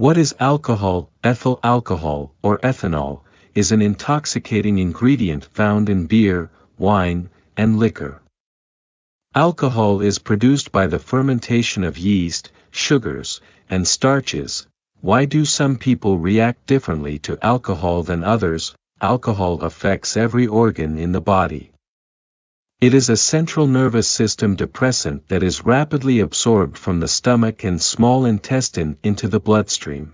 What is alcohol? Ethyl alcohol, or ethanol, is an intoxicating ingredient found in beer, wine, and liquor. Alcohol is produced by the fermentation of yeast, sugars, and starches. Why do some people react differently to alcohol than others? Alcohol affects every organ in the body. It is a central nervous system depressant that is rapidly absorbed from the stomach and small intestine into the bloodstream.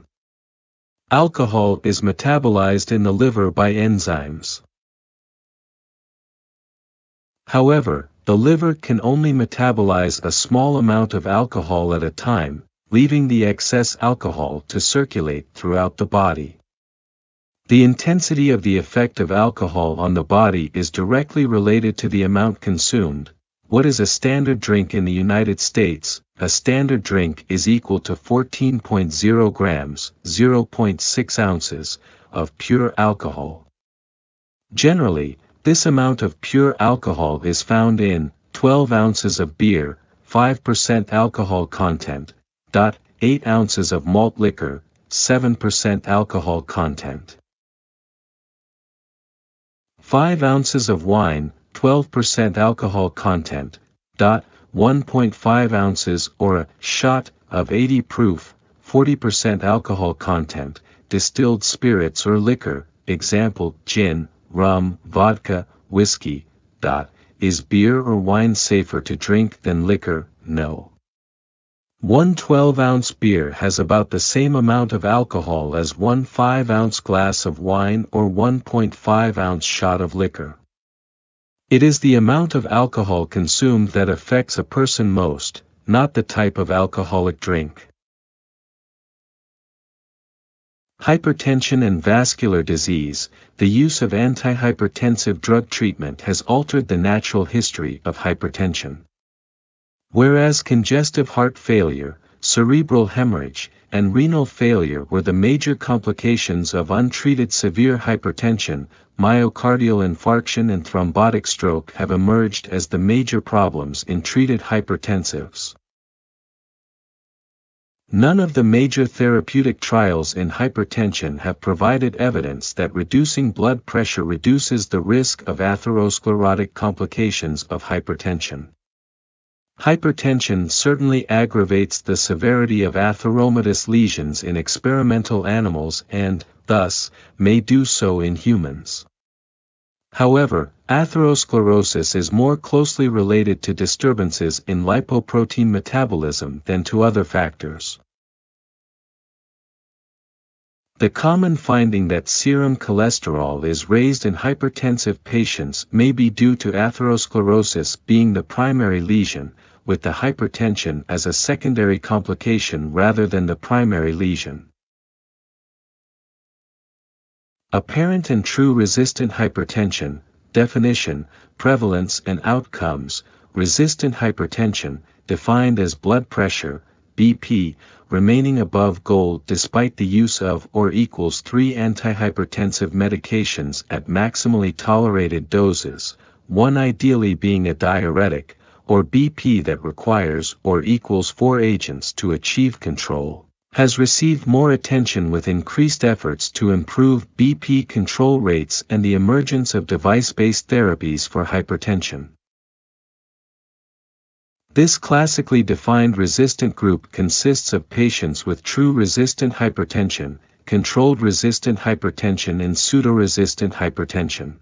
Alcohol is metabolized in the liver by enzymes. However, the liver can only metabolize a small amount of alcohol at a time, leaving the excess alcohol to circulate throughout the body. The intensity of the effect of alcohol on the body is directly related to the amount consumed. What is a standard drink in the United States? A standard drink is equal to 14.0 grams, 0.6 ounces, of pure alcohol. Generally, this amount of pure alcohol is found in 12 ounces of beer, 5% alcohol content, 8 ounces of malt liquor, 7% alcohol content. 5 ounces of wine, 12% alcohol content, 1.5 ounces or a shot of 80 proof, 40% alcohol content, distilled spirits or liquor, example, gin, rum, vodka, whiskey. Is beer or wine safer to drink than liquor? No. One 12-ounce beer has about the same amount of alcohol as one 5-ounce glass of wine or 1.5-ounce shot of liquor. It is the amount of alcohol consumed that affects a person most, not the type of alcoholic drink. Hypertension and vascular disease. The use of antihypertensive drug treatment has altered the natural history of hypertension. Whereas congestive heart failure, cerebral hemorrhage, and renal failure were the major complications of untreated severe hypertension, myocardial infarction and thrombotic stroke have emerged as the major problems in treated hypertensives. None of the major therapeutic trials in hypertension have provided evidence that reducing blood pressure reduces the risk of atherosclerotic complications of hypertension. Hypertension certainly aggravates the severity of atheromatous lesions in experimental animals and, thus, may do so in humans. However, atherosclerosis is more closely related to disturbances in lipoprotein metabolism than to other factors. The common finding that serum cholesterol is raised in hypertensive patients may be due to atherosclerosis being the primary lesion, with the hypertension as a secondary complication rather than the primary lesion. Apparent and true resistant hypertension. Definition, prevalence and outcomes. Resistant hypertension, defined as blood pressure, BP, remaining above goal despite the use of or equals 3 antihypertensive medications at maximally tolerated doses, one ideally being a diuretic, or BP that requires or equals 4 agents to achieve control, has received more attention with increased efforts to improve BP control rates and the emergence of device-based therapies for hypertension. This classically defined resistant group consists of patients with true resistant hypertension, controlled resistant hypertension and pseudo-resistant hypertension.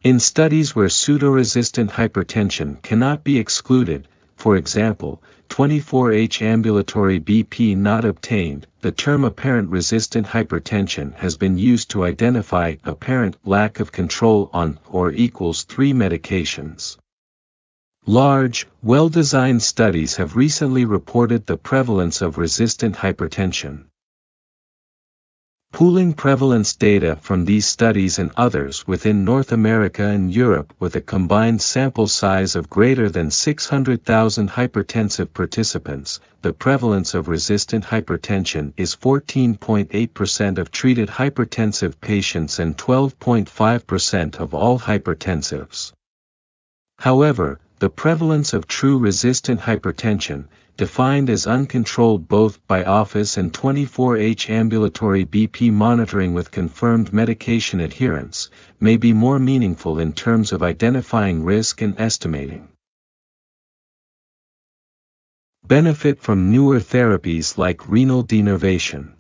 In studies where pseudo-resistant hypertension cannot be excluded, for example, 24H ambulatory BP not obtained, the term apparent resistant hypertension has been used to identify apparent lack of control on or equals 3 medications. Large, well-designed studies have recently reported the prevalence of resistant hypertension. Pooling prevalence data from these studies and others within North America and Europe with a combined sample size of greater than 600,000 hypertensive participants, the prevalence of resistant hypertension is 14.8% of treated hypertensive patients and 12.5% of all hypertensives. However, the prevalence of true resistant hypertension, defined as uncontrolled both by office and 24H ambulatory BP monitoring with confirmed medication adherence, may be more meaningful in terms of identifying risk and estimating benefit from newer therapies like renal denervation.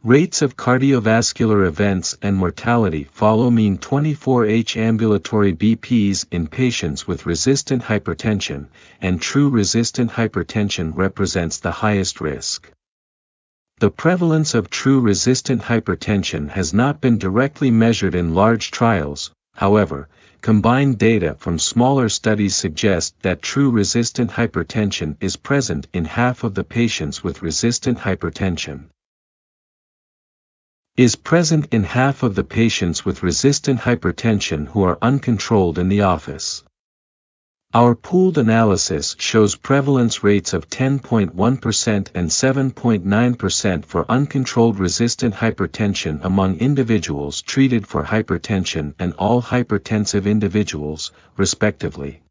Rates of cardiovascular events and mortality follow mean 24H ambulatory BPs in patients with resistant hypertension, and true resistant hypertension represents the highest risk. The prevalence of true resistant hypertension has not been directly measured in large trials, however, combined data from smaller studies suggest that true resistant hypertension is present in half of the patients with resistant hypertension. Is present in half of the patients with resistant hypertension who are uncontrolled in the office. Our pooled analysis shows prevalence rates of 10.1% and 7.9% for uncontrolled resistant hypertension among individuals treated for hypertension and all hypertensive individuals, respectively.